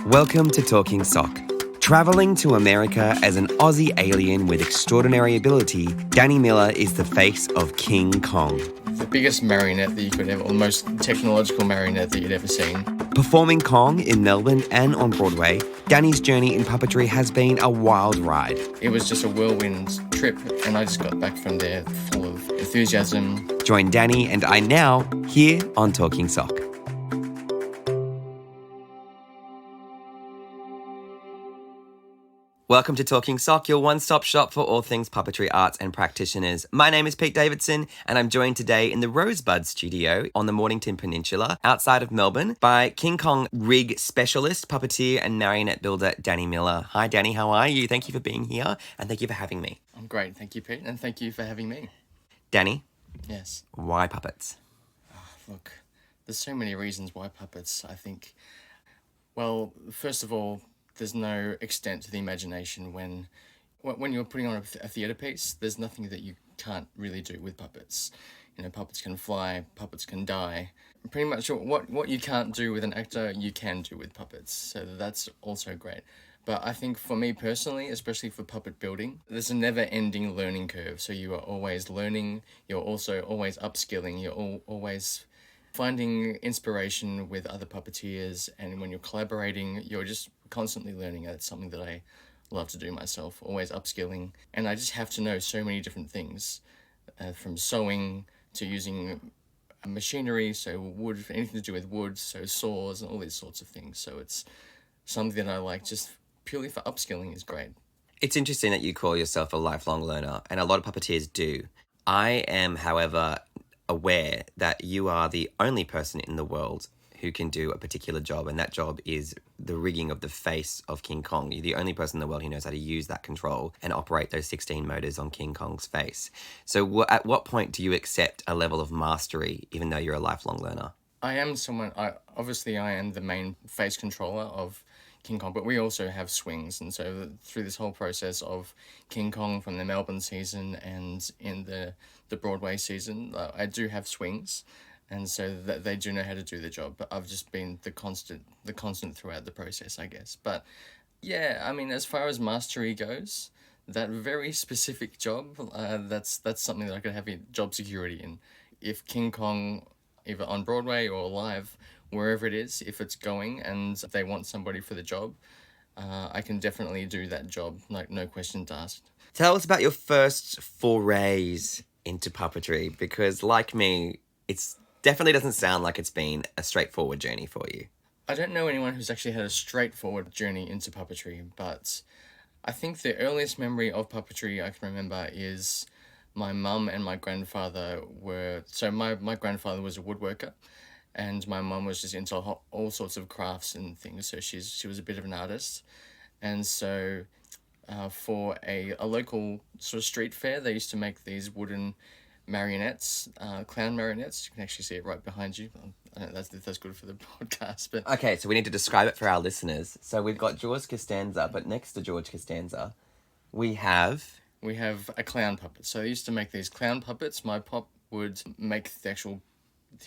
Welcome to Talking Sock. Travelling to America as an Aussie alien with extraordinary ability, Danny Miller is the face of King Kong. The biggest marionette that you could ever, or the most technological marionette that you'd ever seen. Performing Kong in Melbourne and on Broadway, Danny's journey in puppetry has been a wild ride. It was just a whirlwind trip, and I just got back from there full of enthusiasm. Join Danny and I now here on Talking Sock. Welcome to Talking Sock, your one-stop shop for all things puppetry arts and practitioners. My name is Pete Davidson, and I'm joined today in the Rosebud studio on the Mornington Peninsula, outside of Melbourne, by King Kong rig specialist, puppeteer and marionette builder, Danny Miller. Hi, Danny, how are you? Thank you for being here, and thank you for having me. I'm great, thank you, Pete, and thank you for having me. Danny? Yes? Why puppets? Look, there's so many reasons why puppets, I think. Well, first of all, there's no extent to the imagination when you're putting on a theatre piece. There's nothing that you can't really do with puppets. You know, puppets can fly, puppets can die. Pretty much what you can't do with an actor, you can do with puppets. So that's also great. But I think for me personally, especially for puppet building, there's a never-ending learning curve. So you are always learning, you're also always upskilling, you're always finding inspiration with other puppeteers, and when you're collaborating, you're just constantly learning. It's something that I love to do myself, always upskilling, and I just have to know so many different things, from sewing to using machinery, so wood, anything to do with wood, so saws and all these sorts of things. So it's something that I like just purely for upskilling is great. It's interesting that you call yourself a lifelong learner, and a lot of puppeteers do. I am, however, aware that you are the only person in the world who can do a particular job, and that job is the rigging of the face of King Kong. You're the only person in the world who knows how to use that control and operate those 16 motors on King Kong's face. So at what point do you accept a level of mastery, even though you're a lifelong learner? I am the main face controller of King Kong, but we also have swings, and so through this whole process of King Kong from the Melbourne season and in the Broadway season, I do have swings, and so that they do know how to do the job. But I've just been the constant throughout the process, I guess. But yeah, I mean, as far as mastery goes, that very specific job, that's something that I could have job security in. If King Kong, either on Broadway or live, wherever it is, if it's going and they want somebody for the job, I can definitely do that job, like no questions asked. Tell us about your first forays into puppetry, because like me, it's definitely doesn't sound like it's been a straightforward journey for you. I don't know anyone who's actually had a straightforward journey into puppetry, but I think the earliest memory of puppetry I can remember is my mum and my grandfather my grandfather was a woodworker, and my mum was just into all sorts of crafts and things, so she was a bit of an artist. And so for a local sort of street fair, they used to make these wooden marionettes, clown marionettes. You can actually see it right behind you. I don't know if that's good for the podcast, but... Okay, so we need to describe it for our listeners. So we've got George Costanza, but next to George Costanza, we have a clown puppet. So they used to make these clown puppets. My pop would make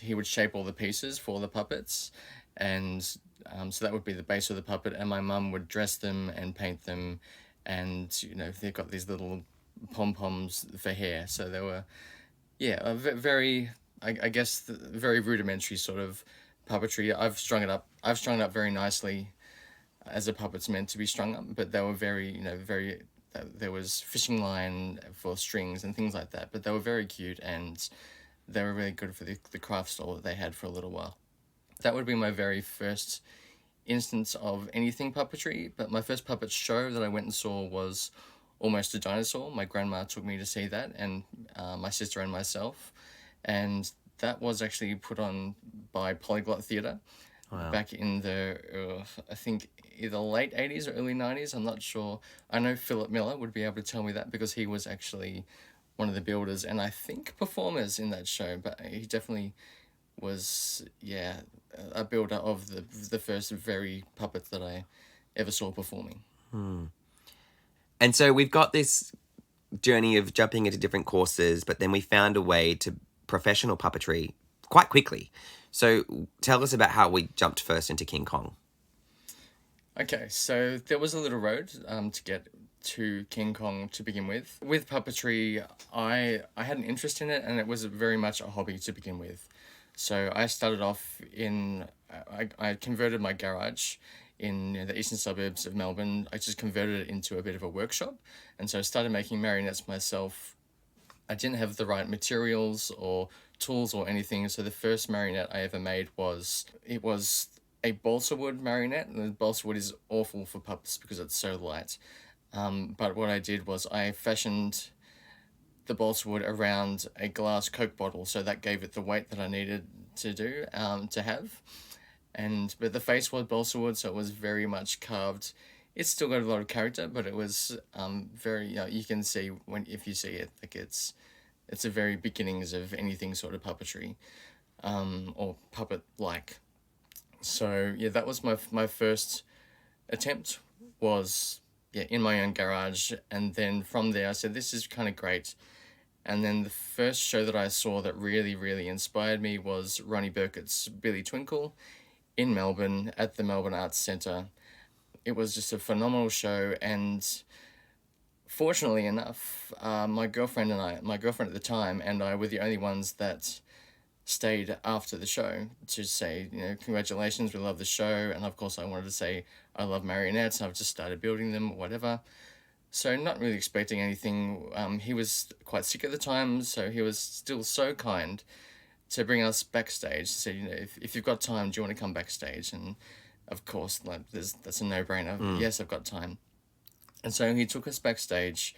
he would shape all the pieces for the puppets, and so that would be the base of the puppet, and my mum would dress them and paint them, and, you know, they've got these little pom-poms for hair, so they were, a very, I guess, very rudimentary sort of puppetry. I've strung it up very nicely as a puppet's meant to be strung up, but they were very, there was fishing line for strings and things like that, but they were very cute, and they were really good for the craft stall that they had for a little while. That would be my very first instance of anything puppetry, but my first puppet show that I went and saw was Almost a Dinosaur. My grandma took me to see that, and my sister and myself, and that was actually put on by Polyglot Theatre. Wow. Back in the, I think, either late 80s or early 90s, I'm not sure. I know Philip Miller would be able to tell me that, because he was actually one of the builders and I think performers in that show, but he definitely was, a builder of the first very puppets that I ever saw performing. And so we've got this journey of jumping into different courses, but then we found a way to professional puppetry quite quickly. So tell us about how we jumped first into King Kong. Okay, so there was a little road to get to King Kong to begin with. With puppetry, I had an interest in it, and it was very much a hobby to begin with. So I started off in I converted my garage in the eastern suburbs of Melbourne. I just converted it into a bit of a workshop, and so I started making marionettes myself. I didn't have the right materials or tools or anything, so the first marionette I ever made was a balsa wood marionette, and the balsa wood is awful for puppets because it's so light. But what I did was I fashioned the balsa wood around a glass Coke bottle, so that gave it the weight that I needed to have. But the face was balsa wood, so it was very much carved. It's still got a lot of character, but it was very, you can see when if you see it, like it's the very beginnings of anything sort of puppetry, or puppet like. So yeah, that was my first attempt, was yeah, in my own garage, and then from there I said this is kind of great. And then the first show that I saw that really inspired me was Ronnie Burkett's Billy Twinkle in Melbourne at the Melbourne Arts Centre. It was just a phenomenal show, and fortunately enough, my girlfriend at the time and I were the only ones that stayed after the show to say, congratulations, we love the show. And of course, I wanted to say, I love marionettes, I've just started building them, whatever. So, not really expecting anything. He was quite sick at the time, so he was still so kind to bring us backstage. Said, if you've got time, do you want to come backstage? And of course, like, that's a no-brainer. Yes, I've got time. And so he took us backstage,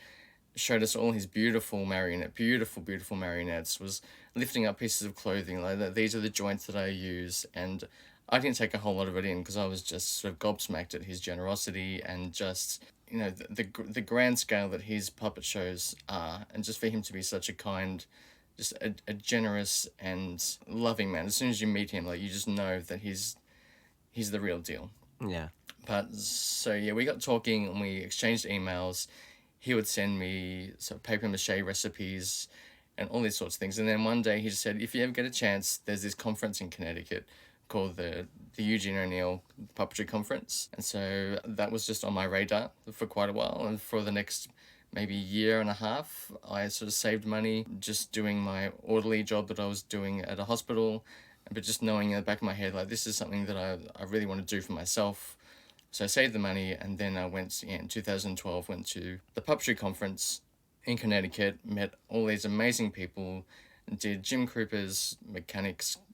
showed us all his beautiful beautiful marionettes, was lifting up pieces of clothing, like, these are the joints that I use. And I didn't take a whole lot of it in because I was just sort of gobsmacked at his generosity and just, the grand scale that his puppet shows are, and just for him to be such a kind, just a generous and loving man. As soon as you meet him, like, you just know that he's the real deal. Yeah. But so yeah, we got talking and we exchanged emails. He would send me sort of paper mache recipes and all these sorts of things. And then one day he just said, if you ever get a chance, there's this conference in Connecticut called the Eugene O'Neill Puppetry Conference. And so that was just on my radar for quite a while. And for the next maybe year and a half, I sort of saved money just doing my orderly job that I was doing at a hospital. But just knowing in the back of my head, like, this is something that I really want to do for myself. So I saved the money, and then I went, in 2012, went to the Puppetry Conference in Connecticut, met all these amazing people, did Jim Krupa's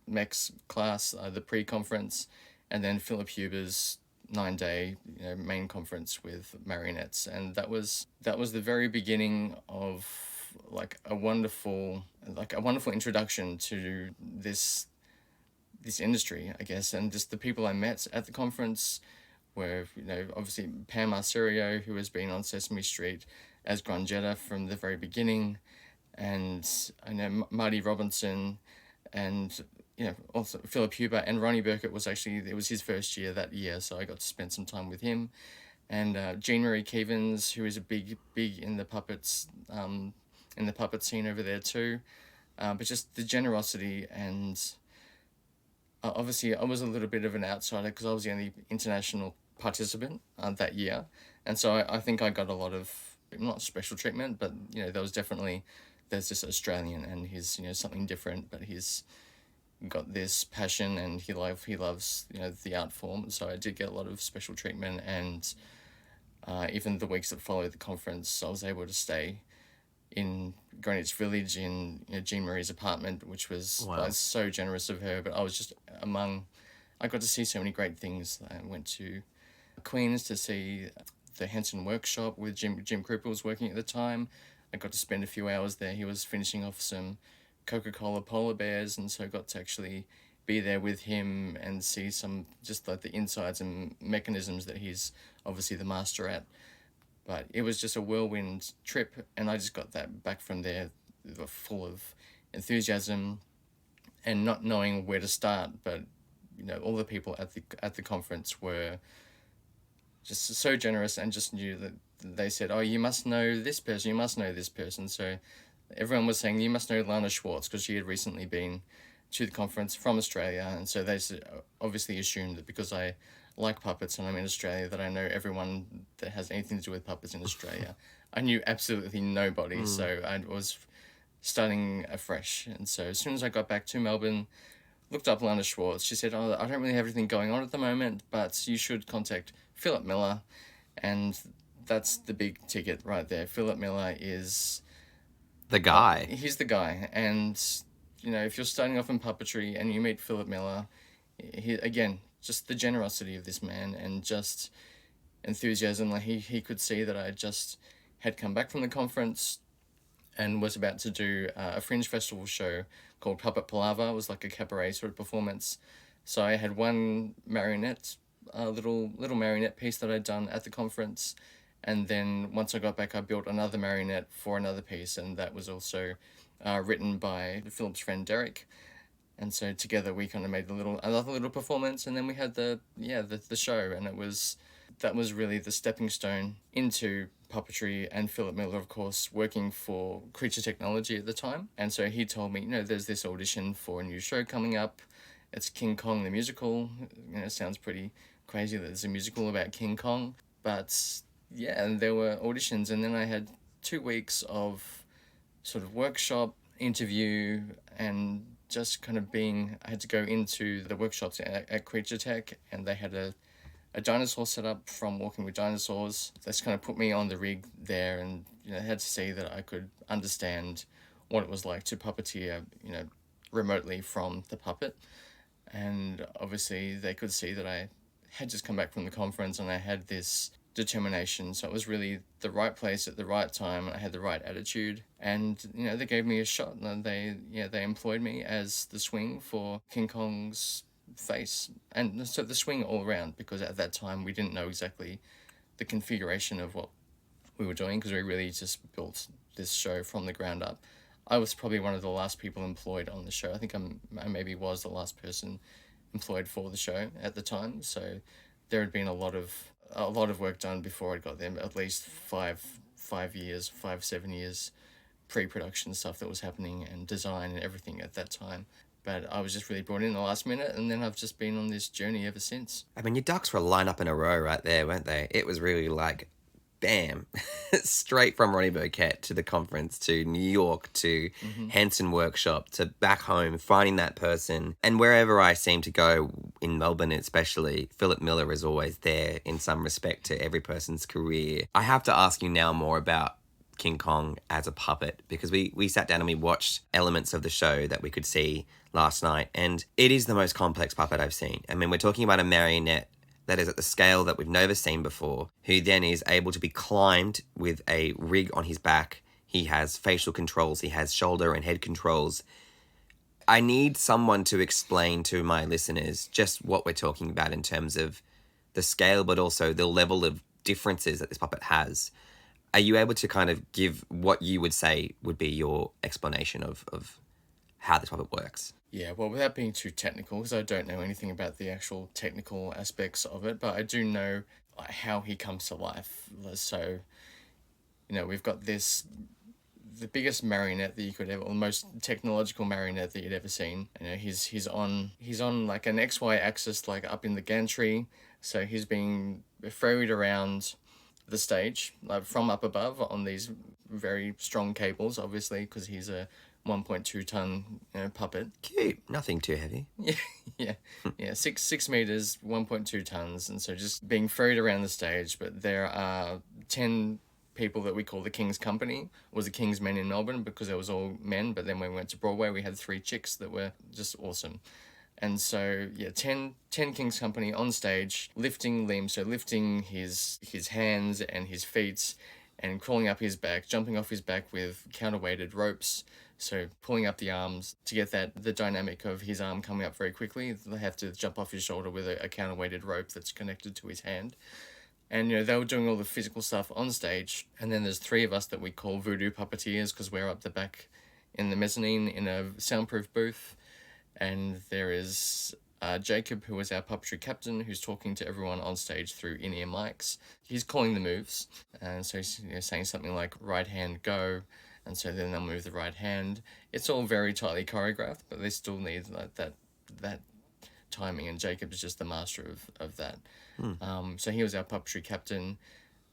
mechs class, the pre-conference, and then Philip Huber's 9-day main conference with marionettes. And that was the very beginning of a wonderful introduction to this industry, I guess. And just the people I met at the conference were, obviously Pam Arserio, who has been on Sesame Street as Grangetta from the very beginning, and I know Marty Robinson, and also Philip Huber, and Ronnie Burkett it was his first year that year, so I got to spend some time with him, and Jean Marie Keevens, who is a big in the puppets, in the puppet scene over there too, but just the generosity. And obviously I was a little bit of an outsider because I was the only international participant that year, and so I think I got a lot of, not special treatment, but there's this Australian and he's something different, but he's got this passion and he loves the art form. So I did get a lot of special treatment, and even the weeks that followed the conference, I was able to stay in Greenwich Village in Jean Marie's apartment, which was so generous of her. But I was just I got to see so many great things. I went to Queens to see the Henson Workshop with Jim Krupa was working at the time. I got to spend a few hours there. He was finishing off some Coca-Cola polar bears, and so I got to actually be there with him and see some just like the insides and mechanisms that he's obviously the master at. But it was just a whirlwind trip, and I just got that back from there, full of enthusiasm and not knowing where to start. But all the people at the conference were just so generous and just knew that they said, oh, you must know this person, you must know this person. So everyone was saying, you must know Lana Schwartz, because she had recently been to the conference from Australia. And so they obviously assumed that because I like puppets and I'm in Australia that I know everyone that has anything to do with puppets in Australia. I knew absolutely nobody, so I was starting afresh. And so as soon as I got back to Melbourne, looked up Lana Schwartz. She said, "Oh, I don't really have anything going on at the moment, but you should contact Philip Miller." And that's the big ticket right there. Philip Miller is... The guy. He's the guy. And, you know, if you're starting off in puppetry and you meet Philip Miller, again, just the generosity of this man and just enthusiasm. Like he could see that I just had come back from the conference and was about to do a fringe festival show called Puppet Palaver. It was like a cabaret sort of performance. So I had one marionette, little marionette piece that I'd done at the conference. And then once I got back, I built another marionette for another piece. And that was also written by Philip's friend Derek. And so together we kind of made another little performance. And then we had the show. And that was really the stepping stone into puppetry, and Philip Miller, of course, working for Creature Technology at the time. And so he told me, you know, there's this audition for a new show coming up. It's King Kong the musical. You know, it sounds pretty crazy that there's a musical about King Kong. But yeah, and there were auditions, and then I had 2 weeks of sort of workshop, interview, and just kind of I had to go into the workshops at Creature Tech, and they had a dinosaur set up from Walking with Dinosaurs. That's kind of put me on the rig there, and you know, had to see that I could understand what it was like to puppeteer, you know, remotely from the puppet. And obviously they could see that I had just come back from the conference and I had this determination. So it was really the right place at the right time. I had the right attitude, and you know, they gave me a shot, and they employed me as the swing for King Kong's face, and so the swing all around, because at that time we didn't know exactly the configuration of what we were doing, because we really just built this show from the ground up. I was probably one of the last people employed on the show. I think I maybe was the last person employed for the show at the time. So there had been a lot of work done before I got there. At least 7 years pre-production stuff that was happening, and design and everything at that time. But I was just really brought in the last minute, and then I've just been on this journey ever since. I mean, your ducks were lined up in a row right there, weren't they? It was really like, bam, straight from Ronnie Burkett to the conference, to New York, to Hanson Workshop, to back home, finding that person. And wherever I seem to go, in Melbourne especially, Philip Miller is always there in some respect to every person's career. I have to ask you now more about King Kong as a puppet, because we sat down and we watched elements of the show that we could see last night, and it is the most complex puppet I've seen. I mean, we're talking about a marionette that is at the scale that we've never seen before, who then is able to be climbed with a rig on his back. He has facial controls, he has shoulder and head controls. I need someone to explain to my listeners just what we're talking about in terms of the scale, but also the level of differences that this puppet has. Are you able to kind of give what you would say would be your explanation of how this puppet works? Yeah, well, without being too technical, because I don't know anything about the actual technical aspects of it, but I do know how he comes to life. So, you know, we've got the biggest marionette that you could ever, or the most technological marionette that you'd ever seen. You know, he's on like an XY axis, like up in the gantry. So he's being ferried around the stage, like from up above on these very strong cables, obviously, because he's a 1.2 ton, you know, puppet. Cute, nothing too heavy. Yeah. 6 meters, 1.2 tons, and so just being ferried around the stage. But there are 10 people that we call the King's Company, was the King's Men in Melbourne, because it was all men. But then when we went to Broadway, we had 3 chicks that were just awesome. And so, yeah, 10 King's Company on stage, lifting limbs, so lifting his hands and his feet, and crawling up his back, jumping off his back with counterweighted ropes. So pulling up the arms to get the dynamic of his arm coming up very quickly. They have to jump off his shoulder with a counterweighted rope that's connected to his hand. And, you know, they were doing all the physical stuff on stage. And then there's 3 of us that we call Voodoo Puppeteers, because we're up the back in the mezzanine in a soundproof booth. And there is Jacob, who is our puppetry captain, who's talking to everyone on stage through in-ear mics. He's calling the moves, and so he's, you know, saying something like right hand go, and so then they'll move the right hand. It's all very tightly choreographed, but they still need like that timing, and Jacob is just the master of that. So he was our puppetry captain.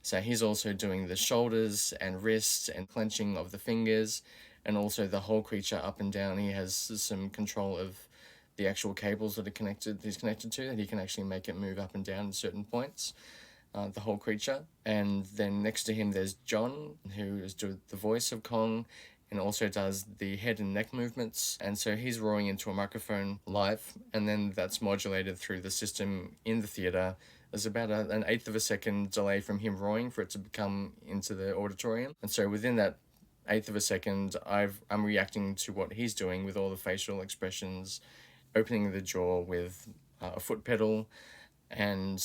So he's also doing the shoulders and wrists and clenching of the fingers, and also the whole creature up and down. He has some control of the actual cables that he's connected to, that he can actually make it move up and down at certain points, the whole creature. And then next to him there's John, who is doing the voice of Kong and also does the head and neck movements. And so he's roaring into a microphone live, and then that's modulated through the system in the theatre. There's about an eighth of a second delay from him roaring for it to come into the auditorium. And so within that eighth of a second, I'm reacting to what he's doing with all the facial expressions, opening the jaw with a foot pedal, and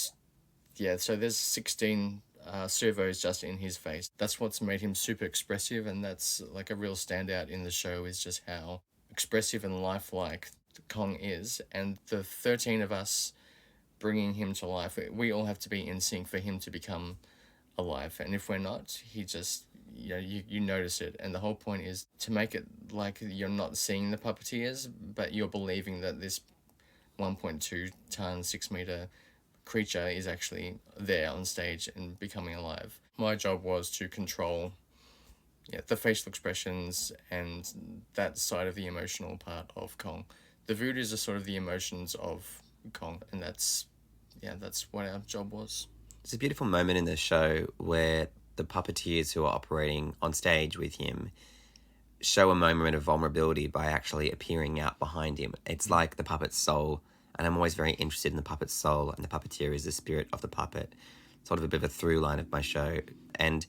yeah, so there's 16 servos just in his face. That's what's made him super expressive, and that's like a real standout in the show, is just how expressive and lifelike Kong is. And the 13 of us bringing him to life, we all have to be in sync for him to become alive. And if we're not, he just, you notice it. And the whole point is to make it like you're not seeing the puppeteers, but you're believing that this 1.2 ton, 6 meter creature is actually there on stage and becoming alive. My job was to control the facial expressions and that side of the emotional part of Kong. The voodoos are sort of the emotions of Kong, and that's what our job was. There's a beautiful moment in the show where the puppeteers who are operating on stage with him show a moment of vulnerability by actually appearing out behind him. It's like the puppet's soul, and I'm always very interested in the puppet's soul, and the puppeteer is the spirit of the puppet. Sort of a bit of a through line of my show. And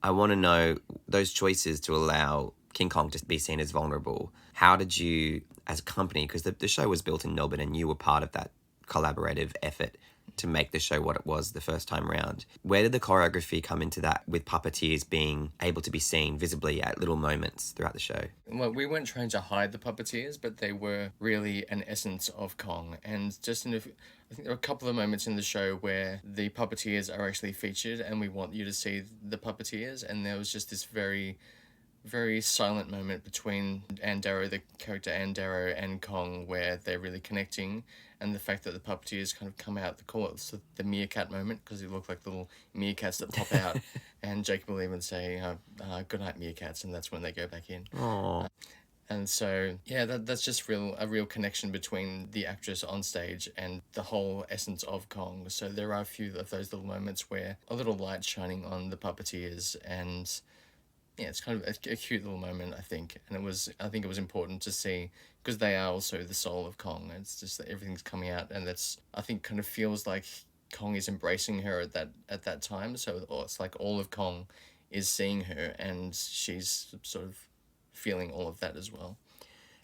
I want to know those choices to allow King Kong to be seen as vulnerable. How did you, as a company, because the show was built in Melbourne and you were part of that collaborative effort to make the show what it was the first time round. Where did the choreography come into that, with puppeteers being able to be seen visibly at little moments throughout the show? Well, we weren't trying to hide the puppeteers, but they were really an essence of Kong. And just I think there are a couple of moments in the show where the puppeteers are actually featured and we want you to see the puppeteers. And there was just this very, very silent moment between Ann Darrow, the character Ann Darrow, and Kong, where they're really connecting. And the fact that the puppeteers kind of come out, they call it the meerkat moment, because they look like little meerkats that pop out. And Jacob will even say, good night, meerkats, and that's when they go back in. Aww. And so, that's just a real connection between the actress on stage and the whole essence of Kong. So there are a few of those little moments where a little light shining on the puppeteers, and it's kind of a cute little moment, I think. And I think it was important to see, because they are also the soul of Kong. It's just that everything's coming out, and I think kind of feels like Kong is embracing her at that time. So it's like all of Kong is seeing her, and she's sort of feeling all of that as well.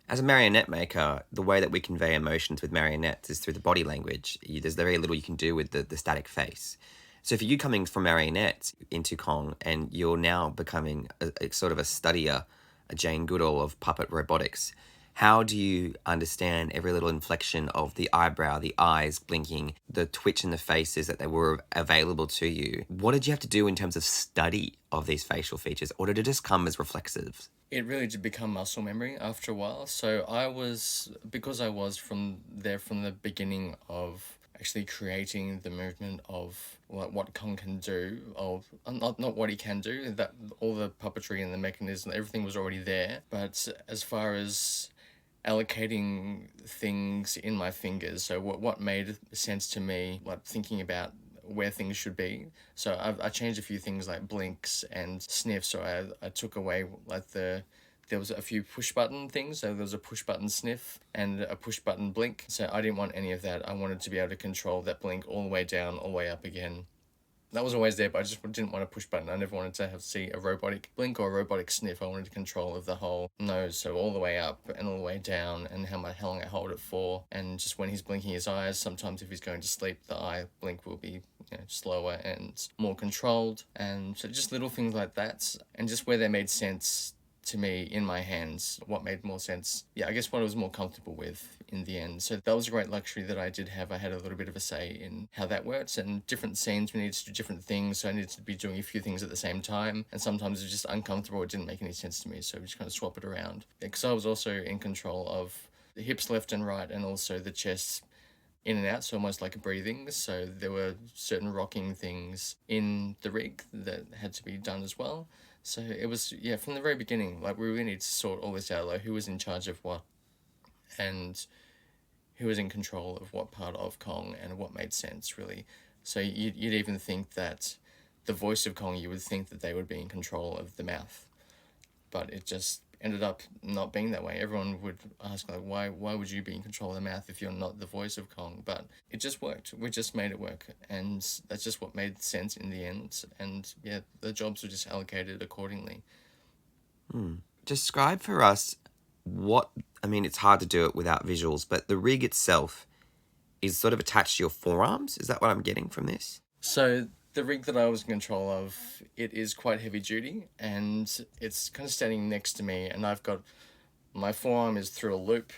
As a marionette maker, the way that we convey emotions with marionettes is through the body language. There's very little you can do with the static face. So for you coming from marionettes into Kong, and you're now becoming a sort of a studier, a Jane Goodall of puppet robotics, how do you understand every little inflection of the eyebrow, the eyes blinking, the twitch in the faces that they were available to you? What did you have to do in terms of study of these facial features, or did it just come as reflexives? It really did become muscle memory after a while. So because I was from the beginning of actually creating the movement of what Kong can do, of not what he can do, that all the puppetry and the mechanism, everything was already there. But as far as allocating things in my fingers, so what made sense to me, like thinking about where things should be. So I changed a few things like blinks and sniffs. So I took away like there was a few push button things. So there was a push button sniff and a push button blink. So I didn't want any of that. I wanted to be able to control that blink all the way down, all the way up again. That was always there, but I just didn't want a push button. I never wanted to see a robotic blink or a robotic sniff. I wanted control of the whole nose, so all the way up and all the way down, and how long I hold it for. And just when he's blinking his eyes, sometimes if he's going to sleep, the eye blink will be slower and more controlled. And so just little things like that, and just where they made sense to me in my hands, what made more sense. I guess what I was more comfortable with in the end. So that was a great luxury that I did have. I had a little bit of a say in how that works, and different scenes we needed to do different things, so I needed to be doing a few things at the same time, and sometimes it was just uncomfortable. It didn't make any sense to me, so we just kind of swap it around. Because I was also in control of the hips left and right, and also the chest in and out, so almost like a breathing. So there were certain rocking things in the rig that had to be done as well. So it was, yeah, from the very beginning, like we really need to sort all this out, like who was in charge of what and who was in control of what part of Kong and what made sense, really. So you'd even think that the voice of Kong, you would think that they would be in control of the mouth, but it just ended up not being that way. Everyone would ask, like, why would you be in control of the mouth if you're not the voice of Kong? But it just worked. We just made it work, and that's just what made sense in the end. And yeah, the jobs were just allocated accordingly. Describe for us what, I mean, it's hard to do it without visuals, but the rig itself is sort of attached to your forearms. Is that what I'm getting from this? So the rig that I was in control of, it is quite heavy duty, and it's kind of standing next to me, and I've got my forearm is through a loop,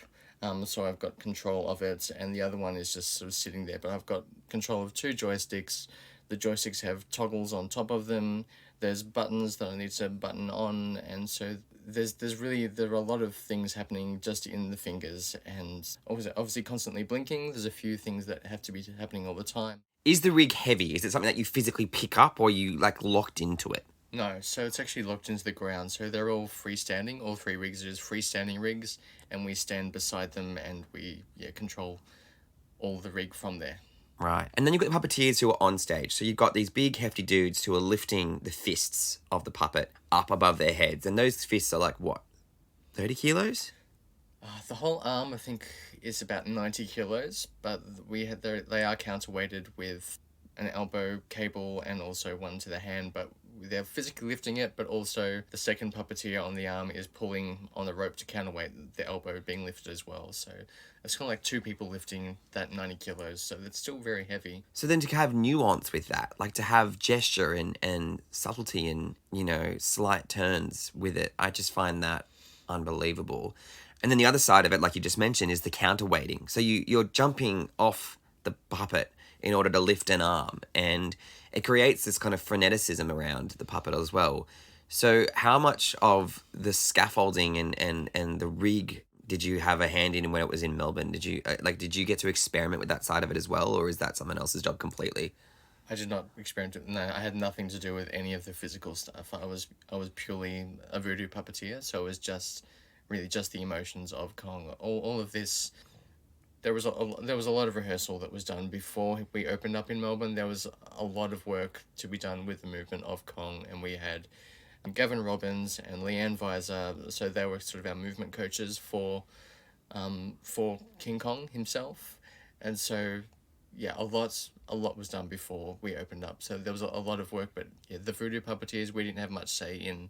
so I've got control of it, and the other one is just sort of sitting there, but I've got control of two joysticks. The joysticks have toggles on top of them. There's buttons that I need to button on, and so there are a lot of things happening just in the fingers, and obviously constantly blinking. There's a few things that have to be happening all the time. Is the rig heavy? Is it something that you physically pick up, or you like locked into it? No, so it's actually locked into the ground. So they're all freestanding. All three rigs are just freestanding rigs, and we stand beside them, and we control all the rig from there. Right. And then you've got the puppeteers who are on stage. So you've got these big, hefty dudes who are lifting the fists of the puppet up above their heads. And those fists are like, what, 30 kilos? The whole arm, I think, is about 90 kilos, but they are counterweighted with an elbow cable and also one to the hand, but they're physically lifting it, but also the second puppeteer on the arm is pulling on the rope to counterweight the elbow being lifted as well. So it's kind of like two people lifting that 90 kilos, so it's still very heavy. So then to have nuance with that, like to have gesture and subtlety and, slight turns with it, I just find that unbelievable. And then the other side of it, like you just mentioned, is the counterweighting. So you're jumping off the puppet in order to lift an arm, and it creates this kind of freneticism around the puppet as well. So how much of the scaffolding and the rig did you have a hand in when it was in Melbourne? Did you get to experiment with that side of it as well, or is that someone else's job completely? I did not experiment. No, I had nothing to do with any of the physical stuff. I was purely a voodoo puppeteer, so it was just the emotions of Kong. All of this. There was a lot of rehearsal that was done before we opened up in Melbourne. There was a lot of work to be done with the movement of Kong, and we had Gavin Robbins and Leanne Visor, so they were sort of our movement coaches for King Kong himself, and so yeah, a lot was done before we opened up. So there was a lot of work, but yeah, the voodoo puppeteers, we didn't have much say in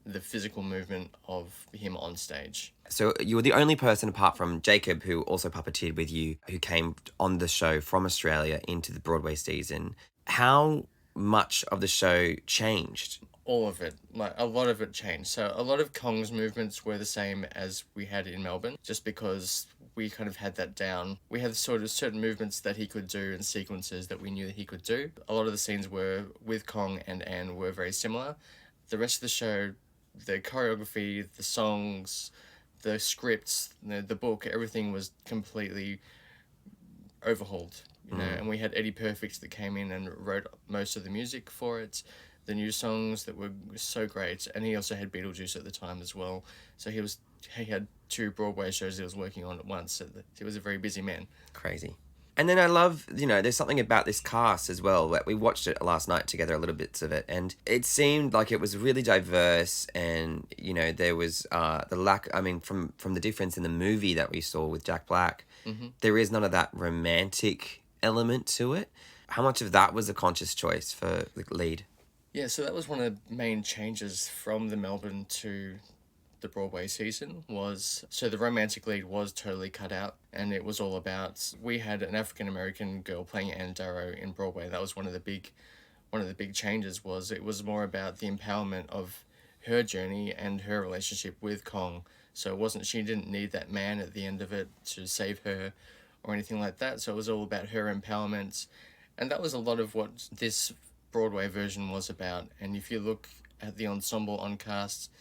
the physical movement of him on stage. So you were the only person apart from Jacob, who also puppeteered with you, who came on the show from Australia into the Broadway season. How much of the show changed? All of it, like a lot of it changed. So a lot of Kong's movements were the same as we had in Melbourne, just because we kind of had that down. We had sort of certain movements that he could do and sequences that we knew that he could do. A lot of the scenes were with Kong and Anne were very similar. The rest of the show, the choreography, the songs, the scripts, the book, everything was completely overhauled, and we had Eddie Perfect that came in and wrote most of the music for it, the new songs that were so great, and he also had Beetlejuice at the time as well, so he had 2 Broadway shows he was working on at once, so he was a very busy man. Crazy. And then I love, there's something about this cast as well. We watched it last night together, a little bits of it, and it seemed like it was really diverse. And there was the lack. I mean, from the difference in the movie that we saw with Jack Black, there is none of that romantic element to it. How much of that was a conscious choice for the lead? Yeah, so that was one of the main changes from the Melbourne to the Broadway season was, so the romantic lead was totally cut out, and it was all about, we had an African American girl playing Anne Darrow in Broadway. That was one of the big changes. Was it was more about the empowerment of her journey and her relationship with Kong. So she didn't need that man at the end of it to save her or anything like that. So it was all about her empowerment, and that was a lot of what this Broadway version was about. And if you look at the ensemble on cast,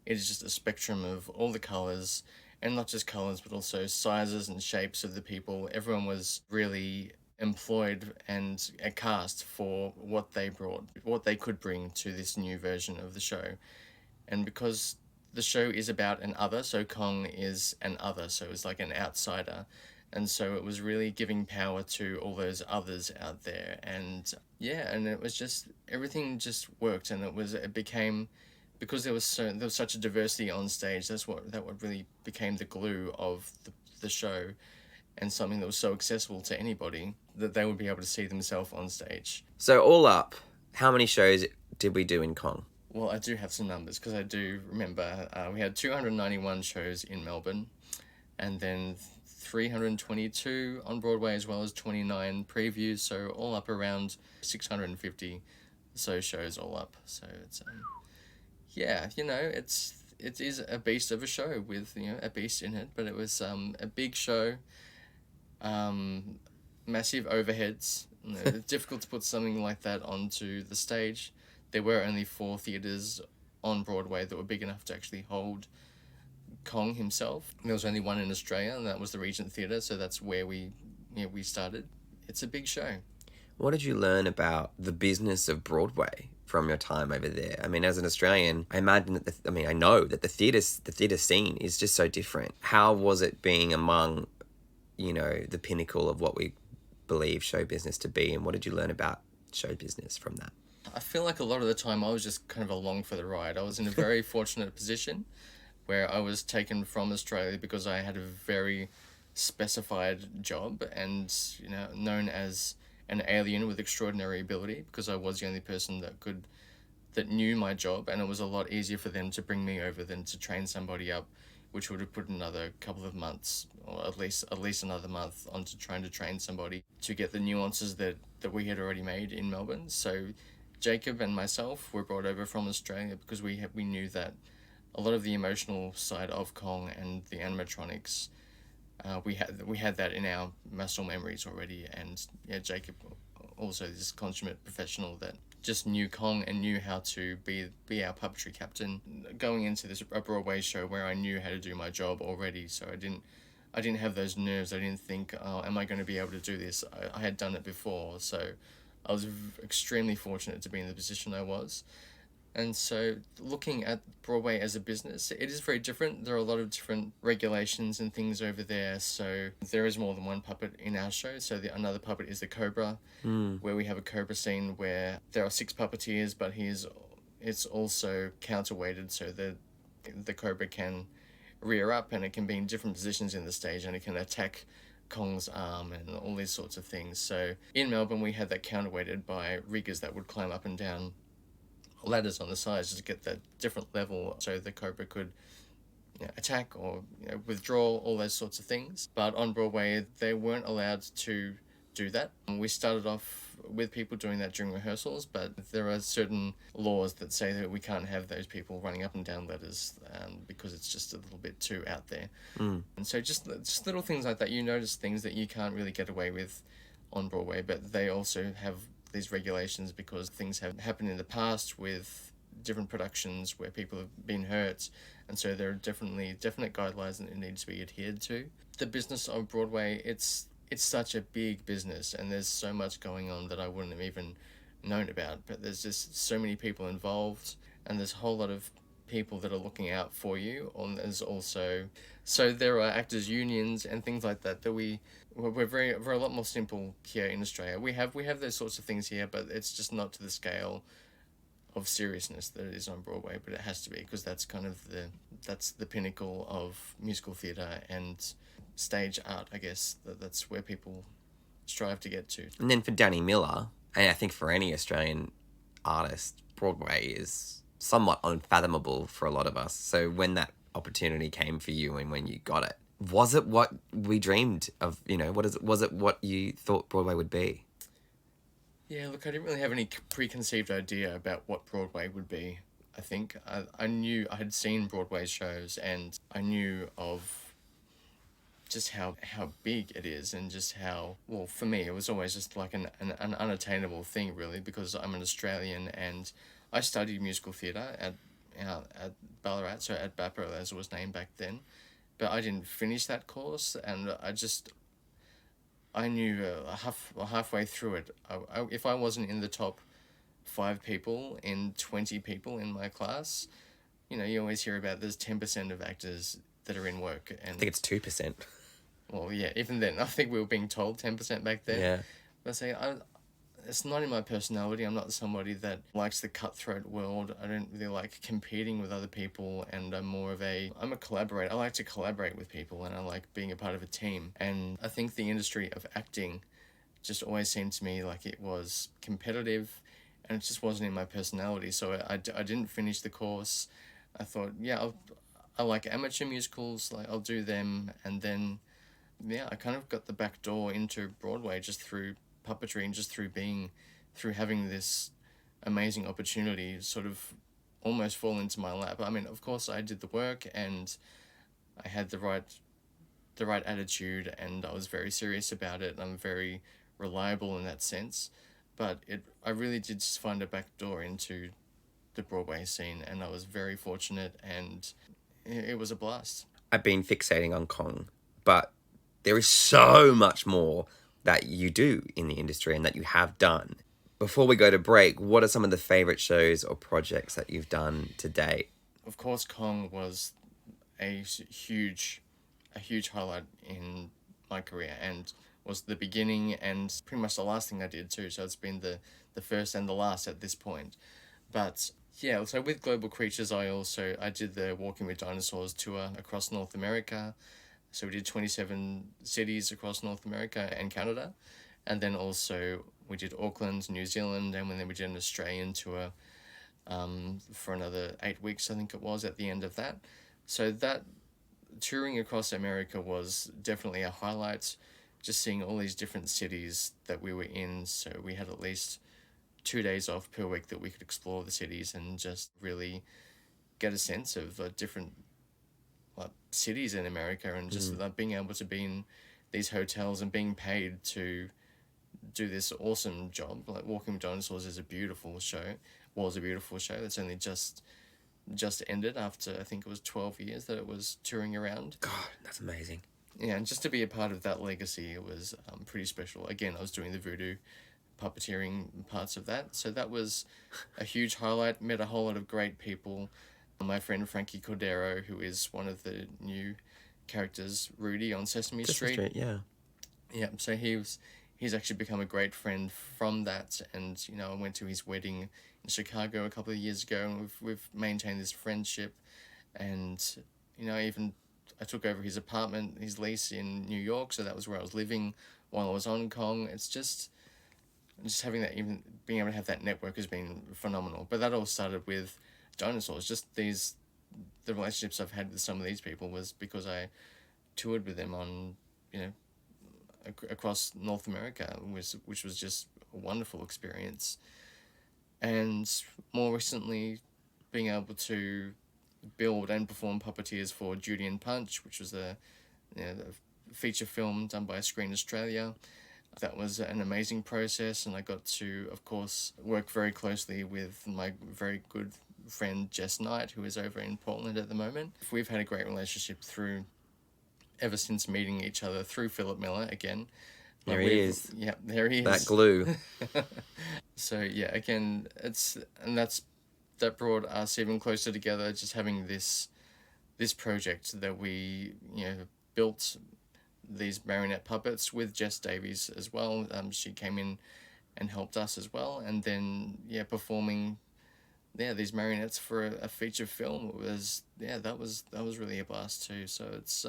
it is just a spectrum of all the colours and not just colors, but also sizes and shapes of the people. Everyone was really employed and cast for what they brought, what they could bring to this new version of the show. And because the show is about an other, so Kong is an other, so it's like an outsider. And so it was really giving power to all those others out there. And yeah, and it was just, everything just worked, and it became, because there was such a diversity on stage, that what really became the glue of the show, and something that was so accessible to anybody that they would be able to see themselves on stage. So all up, how many shows did we do in Kong? Well, I do have some numbers, because I do remember we had 291 shows in Melbourne, and then 322 on Broadway, as well as 29 previews, so all up around 650 so shows all up. So it's yeah, you know, it is a beast of a show with, you know, a beast in it, but it was a big show, massive overheads. You know, it's difficult to put something like that onto the stage. There were only 4 theatres on Broadway that were big enough to actually hold Kong himself. There was only one in Australia, and that was the Regent Theatre, so that's where we started. It's a big show. What did you learn about the business of Broadway from your time over there? I mean, as an Australian, I imagine that I know that the theatre scene is just so different. How was it being among, you know, the pinnacle of what we believe show business to be, and what did you learn about show business from that? I feel like a lot of the time I was just kind of along for the ride. I was in a very fortunate position where I was taken from Australia because I had a very specified job, and, you know, known as an alien with extraordinary ability, because I was the only person that knew my job, and it was a lot easier for them to bring me over than to train somebody up, which would have put another couple of months, or at least another month, onto trying to train somebody to get the nuances that we had already made in Melbourne. So Jacob and myself were brought over from Australia because we knew that a lot of the emotional side of Kong and the animatronics, we had that in our muscle memories already. And yeah, Jacob, also this consummate professional that just knew Kong and knew how to be our puppetry captain, going into this a Broadway show where I knew how to do my job already. So I didn't have those nerves. I didn't think, oh, am I going to be able to do this? I had done it before, so I was extremely fortunate to be in the position I was. And so looking at Broadway as a business, it is very different. There are a lot of different regulations and things over there. So there is more than one puppet in our show. So another puppet is the Cobra, where we have a Cobra scene where there are 6 puppeteers, but it's also counterweighted, so the Cobra can rear up, and it can be in different positions in the stage, and it can attack Kong's arm and all these sorts of things. So in Melbourne, we had that counterweighted by riggers that would climb up and down ladders on the sides to get that different level, so the Cobra could, you know, attack or, you know, withdraw, all those sorts of things. But on Broadway, they weren't allowed to do that. We started off with people doing that during rehearsals, but there are certain laws that say that we can't have those people running up and down ladders, because it's just a little bit too out there. And so just little things like that, you notice things that you can't really get away with on Broadway, but they also have these regulations because things have happened in the past with different productions where people have been hurt, and so there are definite guidelines that need to be adhered to. The business of Broadway, it's such a big business, and there's so much going on that I wouldn't have even known about, but there's just so many people involved, and there's a whole lot of people that are looking out for you. And there's also, so there are actors unions and things like that we're a lot more simple here in Australia. We have those sorts of things here, but it's just not to the scale of seriousness that it is on Broadway. But it has to be, because that's kind of the pinnacle of musical theatre and stage art, I guess. That's where people strive to get to. And then for Danny Miller, and I think for any Australian artist, Broadway is somewhat unfathomable for a lot of us. So when that opportunity came for you and when you got it, was it what we dreamed of? You know, was it what you thought Broadway would be? Yeah, look, I didn't really have any preconceived idea about what Broadway would be. I think I knew, I had seen Broadway shows, and I knew of just how big it is, and just how, well, for me, it was always just like an unattainable thing, really, because I'm an Australian, and I studied musical theatre at Ballarat, so at BAPA as it was named back then. but I didn't finish that course, and I knew halfway through it, if I wasn't in the top 5 people in 20 people in my class, you always hear about there's 10% of actors that are in work, I and think it's 2%. well, yeah, even then, I think we were being told 10% back then. Yeah. But I say, it's not in my personality. I'm not somebody that likes the cutthroat world. I don't really like competing with other people, and I'm a collaborator. I like to collaborate with people, and I like being a part of a team. And I think the industry of acting just always seemed to me like it was competitive, and it just wasn't in my personality. So I didn't finish the course. I thought, yeah, I like amateur musicals, like I'll do them, and then yeah, I kind of got the back door into Broadway just through puppetry and just through having this amazing opportunity sort of almost fall into my lap. I mean, of course, I did the work and I had the right attitude, and I was very serious about it. I'm very reliable in that sense, but I really did just find a back door into the Broadway scene, and I was very fortunate, and it was a blast. I've been fixating on Kong, but there is so much more that you do in the industry and that you have done. Before we go to break, what are some of the favorite shows or projects that you've done to date? Of course, Kong was a huge highlight in my career, and was the beginning and pretty much the last thing I did too. So it's been the first and the last at this point. But yeah, so with Global Creatures, I did the Walking with Dinosaurs tour across North America. So we did 27 cities across North America and Canada. And then also we did Auckland, New Zealand, and then we did an Australian tour for another 8 weeks, I think it was, at the end of that. So that touring across America was definitely a highlight, just seeing all these different cities that we were in. So we had at least 2 days off per week that we could explore the cities and just really get a sense of different cities in America, and just being able to be in these hotels and being paid to do this awesome job. Like Walking with Dinosaurs is a beautiful show. Was a beautiful show that's only just ended after I think it was 12 years that it was touring around. God, that's amazing. Yeah, and just to be a part of that legacy, it was pretty special. Again, I was doing the voodoo puppeteering parts of that, so that was a huge highlight. Met a whole lot of great people. My friend Frankie Cordero, who is one of the new characters, Rudy on Sesame Street. Yeah. Yeah, so he's actually become a great friend from that, and I went to his wedding in Chicago a couple of years ago, and we've maintained this friendship, and even I took over his apartment, his lease in New York, so that was where I was living while I was on Kong. It's just having that, even being able to have that network has been phenomenal. But that all started with Dinosaurs. Just the relationships I've had with some of these people was because I toured with them on, across North America, which was just a wonderful experience. And more recently, being able to build and perform puppeteers for Judy and Punch, which was the feature film done by Screen Australia. That was an amazing process, and I got to, of course, work very closely with my very good friend Jess Knight, who is over in Portland at the moment. We've had a great relationship ever since meeting each other through Philip Miller again. There he is. Yeah, there he is. That glue. So yeah, again, that brought us even closer together, just having this project that we built these marionette puppets with Jess Davies as well. She came in and helped us as well, and then performing these marionettes for a feature film. It was that was really a blast too. So it's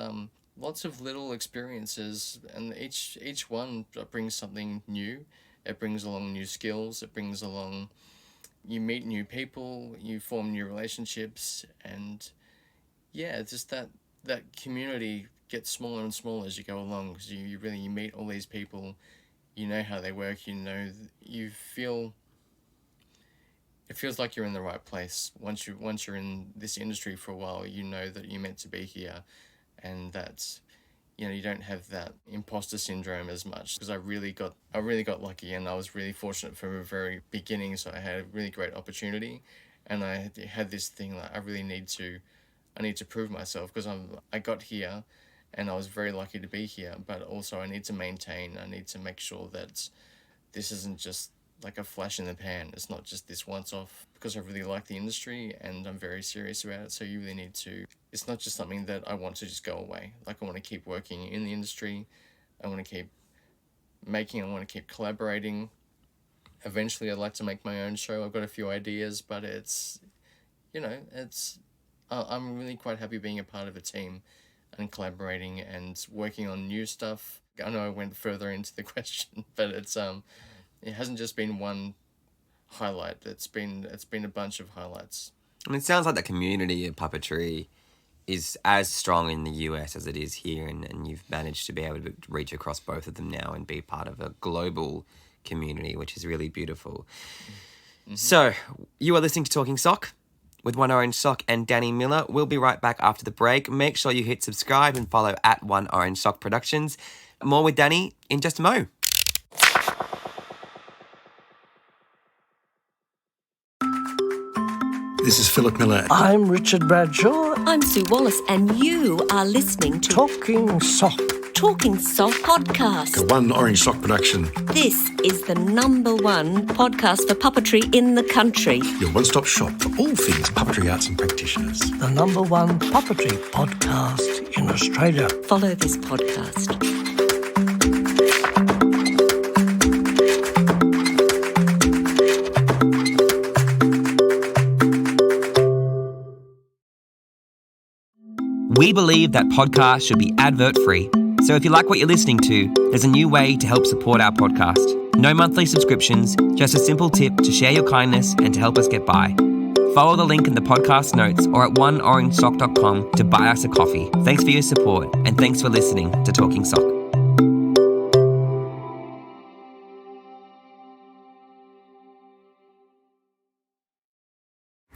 lots of little experiences, and each one brings something new. It brings along new skills. It brings along, you meet new people, you form new relationships, and just that community gets smaller and smaller as you go along, because you meet all these people, you know how they work, it feels like you're in the right place. Once you're in this industry for a while, you know that you're meant to be here, and that you don't have that imposter syndrome as much, because I really got lucky, and I was really fortunate from the very beginning. So I had a really great opportunity, and I had this thing like I really need to I need to prove myself because I got here and I was very lucky to be here, but also I need to maintain. I need to make sure that this isn't just like a flash in the pan. It's not just this once off, because I really like the industry and I'm very serious about it. So you really need to, it's not just something that I want to just go away. Like, I want to keep working in the industry. I want to keep making, I want to keep collaborating. Eventually I'd like to make my own show. I've got a few ideas, but it's, I'm really quite happy being a part of a team and collaborating and working on new stuff. I know I went further into the question, but it hasn't just been one highlight. It's been a bunch of highlights. And it sounds like the community of puppetry is as strong in the US as it is here, and you've managed to be able to reach across both of them now and be part of a global community, which is really beautiful. Mm-hmm. So, you are listening to Talking Sock with One Orange Sock and Danny Miller. We'll be right back after the break. Make sure you hit subscribe and follow at One Orange Sock Productions. More with Danny in just a mo. This is Philip Miller. I'm Richard Bradshaw. I'm Sue Wallace, and you are listening to Talking Sock. Talking Sock Podcast. A One Orange Sock production. This is the #1 podcast for puppetry in the country. Your one-stop shop for all things puppetry arts and practitioners. The #1 puppetry podcast in Australia. Follow this podcast. We believe that podcasts should be advert-free. So if you like what you're listening to, there's a new way to help support our podcast. No monthly subscriptions, just a simple tip to share your kindness and to help us get by. Follow the link in the podcast notes or at oneorangesock.com to buy us a coffee. Thanks for your support, and thanks for listening to Talking Sock.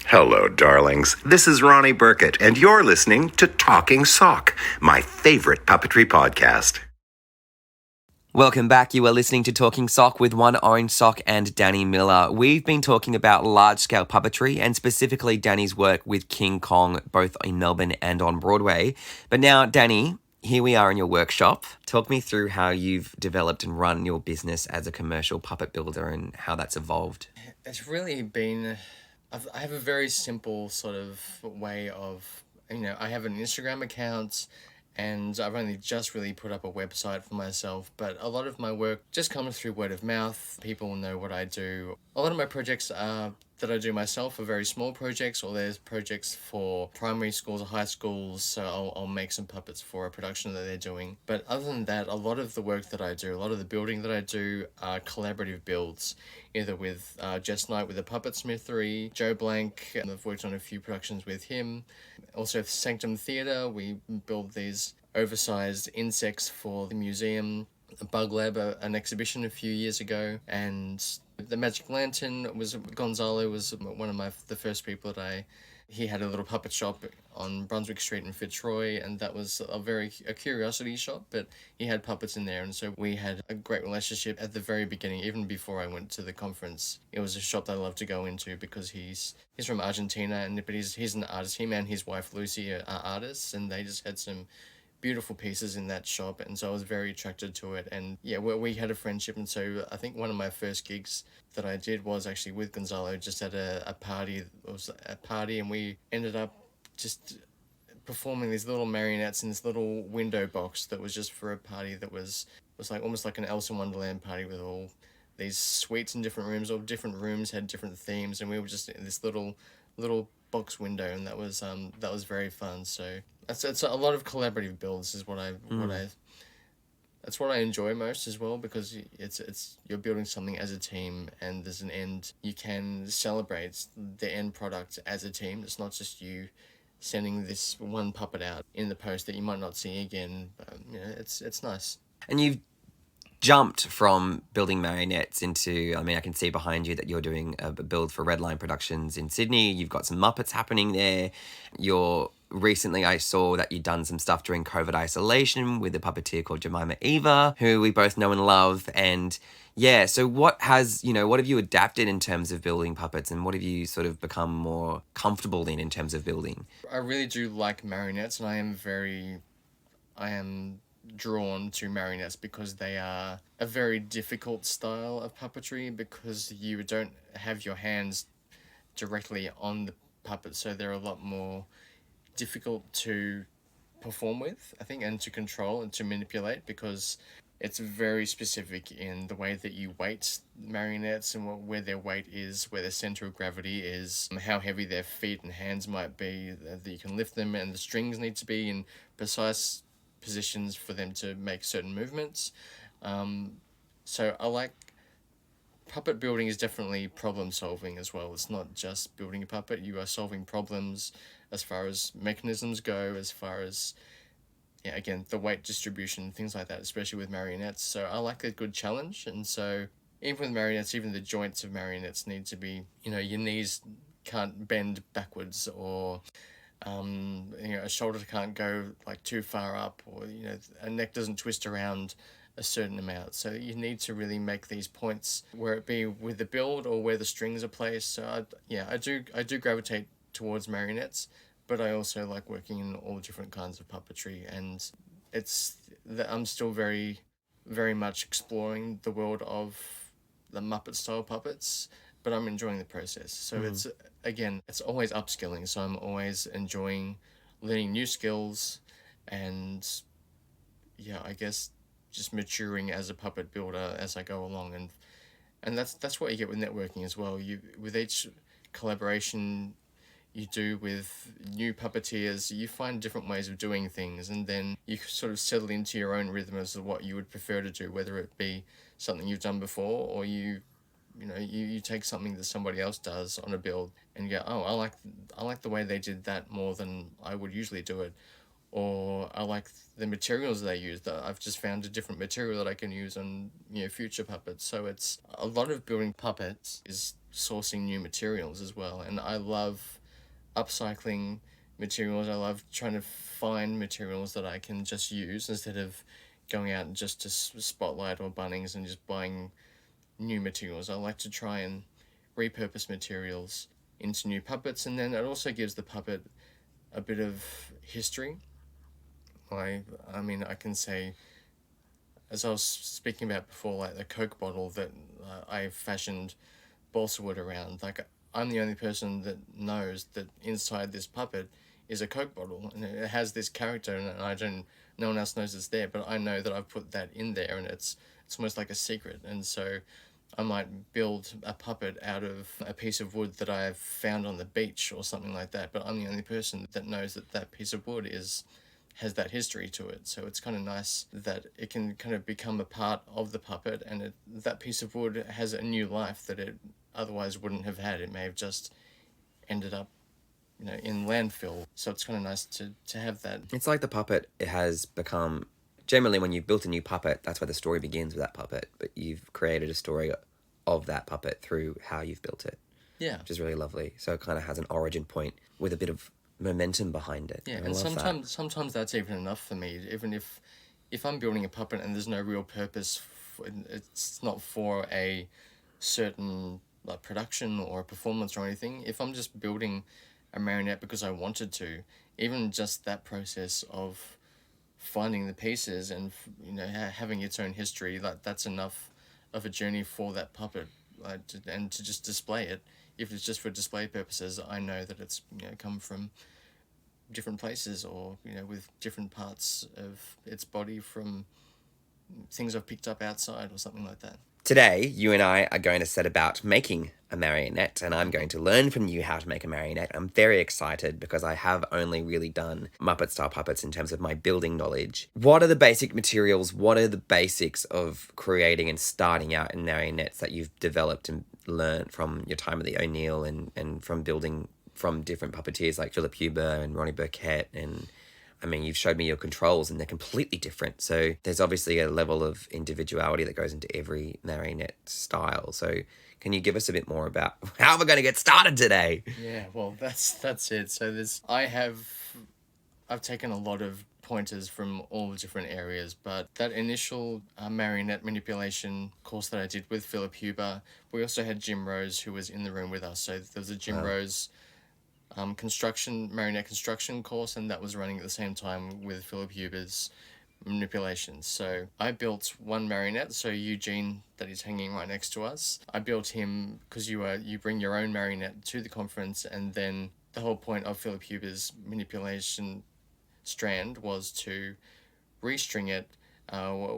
Hello, darlings. This is Ronnie Burkett, and you're listening to Talking Sock, my favorite puppetry podcast. Welcome back. You are listening to Talking Sock with One Orange Sock and Danny Miller. We've been talking about large-scale puppetry and specifically Danny's work with King Kong, both in Melbourne and on Broadway. But now, Danny, here we are in your workshop. Talk me through how you've developed and run your business as a commercial puppet builder and how that's evolved. It's really been... I have a very simple sort of way of, I have an Instagram account and I've only just really put up a website for myself, but a lot of my work just comes through word of mouth. People know what I do. A lot of my projects that I do myself are very small projects, or there's projects for primary schools or high schools, so I'll make some puppets for a production that they're doing. But other than that, a lot of the work that I do, a lot of the building that I do are collaborative builds, either with Jess Knight with the Puppet Smithery, Joe Blank, and I've worked on a few productions with him. Also Sanctum Theatre, we build these oversized insects for the museum. Bug Lab, an exhibition a few years ago, and the Magic Lantern Gonzalo was one of the first people that he had a little puppet shop on Brunswick Street in Fitzroy, and that was a curiosity shop, but he had puppets in there, and so we had a great relationship at the very beginning, even before I went to the conference. It was a shop that I love to go into because he's from Argentina, but he's an artist. Him and his wife Lucy are artists, and they just had some beautiful pieces in that shop, and so I was very attracted to it. And yeah, we had a friendship, and so I think one of my first gigs that I did was actually with Gonzalo, just at a party. It was a party, and we ended up just performing these little marionettes in this little window box that was just for a party that was like almost like an Alice in Wonderland party with all these suites in different rooms. All different rooms had different themes, and we were just in this little box window, and that was very fun. So it's a lot of collaborative builds is that's what I enjoy most as well, because it's you're building something as a team, and there's an end. You can celebrate the end product as a team. It's not just you sending this one puppet out in the post that you might not see again. It's nice. And you've jumped from building marionettes into, I can see behind you that you're doing a build for Redline Productions in Sydney. You've got some Muppets happening there. You're recently I saw that you'd done some stuff during COVID isolation with a puppeteer called Jemima Eva, who we both know and love. And yeah, so what have you adapted in terms of building puppets, and what have you sort of become more comfortable in terms of building? I really do like marionettes, and I am drawn to marionettes because they are a very difficult style of puppetry, because you don't have your hands directly on the puppet, so they're a lot more difficult to perform with, I think, and to control and to manipulate, because it's very specific in the way that you weight marionettes and where their weight is, where their center of gravity is, how heavy their feet and hands might be, that you can lift them, and the strings need to be in precise positions for them to make certain movements. So I like puppet building is definitely problem solving as well. It's not just building a puppet. You are solving problems as far as mechanisms go, as far as, yeah, again, the weight distribution, things like that, especially with marionettes. So I like a good challenge. And so even with marionettes, even the joints of marionettes need to be, your knees can't bend backwards, or a shoulder can't go like too far up, or a neck doesn't twist around a certain amount. So you need to really make these points, where it be with the build or where the strings are placed. So I do gravitate towards marionettes, but I also like working in all different kinds of puppetry, and I'm still very, very much exploring the world of the Muppet style puppets, but I'm enjoying the process. So it's always upskilling. So I'm always enjoying learning new skills, and I guess just maturing as a puppet builder as I go along, and that's what you get with networking as well. With each collaboration you do with new puppeteers, you find different ways of doing things, and then you sort of settle into your own rhythm as to what you would prefer to do, whether it be something you've done before, or you take something that somebody else does on a build and you go, oh, I like the way they did that more than I would usually do it, or I like the materials they use, that I've just found a different material that I can use on future puppets. So it's a lot of building puppets is sourcing new materials as well, and I love upcycling materials. I love trying to find materials that I can just use instead of going out just to Spotlight or Bunnings and just buying new materials. I like to try and repurpose materials into new puppets, and then it also gives the puppet a bit of history. I can say, as I was speaking about before, like the Coke bottle that I fashioned balsa wood around, like I'm the only person that knows that inside this puppet is a Coke bottle, and it has this character, and no one else knows it's there, but I know that I've put that in there, and it's almost like a secret. And so I might build a puppet out of a piece of wood that I've found on the beach or something like that, but I'm the only person that knows that piece of wood has that history to it. So it's kind of nice that it can kind of become a part of the puppet, and that piece of wood has a new life that it otherwise wouldn't have had. It may have just ended up in landfill. So it's kind of nice to have that. It's like the puppet, it has become, generally when you've built a new puppet, that's where the story begins with that puppet, but you've created a story of that puppet through how you've built it. Yeah. Which is really lovely. So it kind of has an origin point with a bit of momentum behind it. Yeah, and sometimes that's even enough for me. Even if I'm building a puppet and there's no real purpose, it's not for a certain production or a performance or anything. If I'm just building a marionette because I wanted to, even just that process of finding the pieces and having its own history, that's enough of a journey for that puppet, and to just display it. If it's just for display purposes, I know that it's come from different places, or with different parts of its body from things I've picked up outside or something like that. Today, you and I are going to set about making a marionette, and I'm going to learn from you how to make a marionette. I'm very excited because I have only really done Muppet-style puppets in terms of my building knowledge. What are the basic materials? What are the basics of creating and starting out in marionettes that you've developed and learned from your time at the O'Neill and from building from different puppeteers like Philip Huber and Ronnie Burkett? And I mean, you've showed me your controls and they're completely different. So there's obviously a level of individuality that goes into every marionette style. So can you give us a bit more about how we're going to get started today? Yeah, well, that's it. So I have I've taken a lot of pointers from all the different areas, but that initial marionette manipulation course that I did with Philip Huber, we also had Jim Rose, who was in the room with us. So there was a Jim Rose marionette construction course, and that was running at the same time with Philip Huber's manipulations. So I built one marionette, so Eugene, that is hanging right next to us. I built him because you bring your own marionette to the conference, and then the whole point of Philip Huber's manipulation strand was to restring it.